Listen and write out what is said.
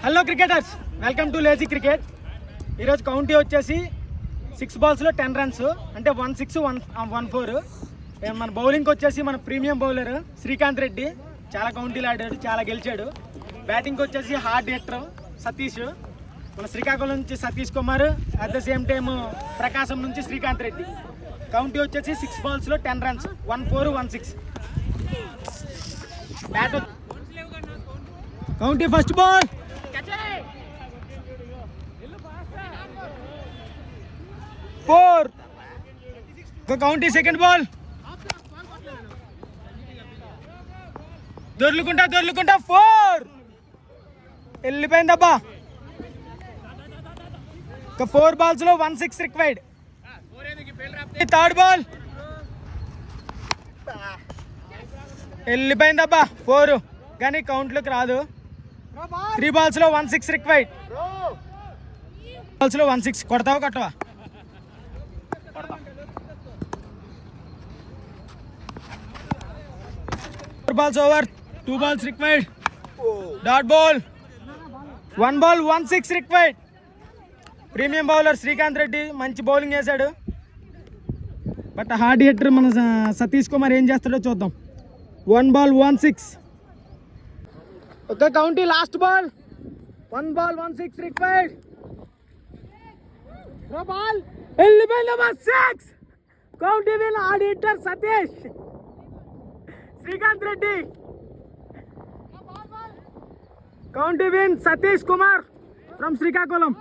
Hello cricketers, welcome to lazy cricket. ఈరోజు county వచ్చేసి 6 balls 10 runs, అంటే 1 6 1 4. మన బౌలింగ్కి వచ్చేసి మన ప్రీమియం బౌలర్ శ్రీకాంత్ రెడ్డి చాలా కౌంటీలు ఆడాడు, చాలా గెలిచాడు. బ్యాటింగ్కి వచ్చేసి హార్డ్ హిట్టర్ సతీష్, మన శ్రీకాకుళం నుంచి Satish Kumar, at the same time Prakasam నుంచి శ్రీకాంత్ రెడ్డి. కౌంటీ వచ్చేసి 6 balls 10 runs, 1 4 1 6. Bat county first ball, four. County second ball, దొర్లుకుంటా 4. వెళ్ళిపోయిందబ్బా. 4 balls 1 6 రిక్వైర్డ్. థర్డ్ బాల్ వెళ్ళిపోయిందబ్బా, 4, కానీ కౌంట్లోకి రాదు. 3 balls 1 6 రిక్వైర్డ్. 1 6 కొడతావా కొట్టవా? 4 balls over, 2 balls required. Dot ball, 1 ball 1 6 required. Premium bowler Srikanth Reddy మంచి bowling వేశాడు, బట్ హార్డ్ హిట్టర్ మన సతీష్ కుమార్ ఏం చేస్తాడో చూద్దాం. 1 ball 1 6. Okay, county last ball, 1 ball 1 6 required. వెళ్ళిపోయిందమ్మా 6. County win, hard hitter Satish. Srikanth Reddy county win, Satish Kumar from Srikakulam.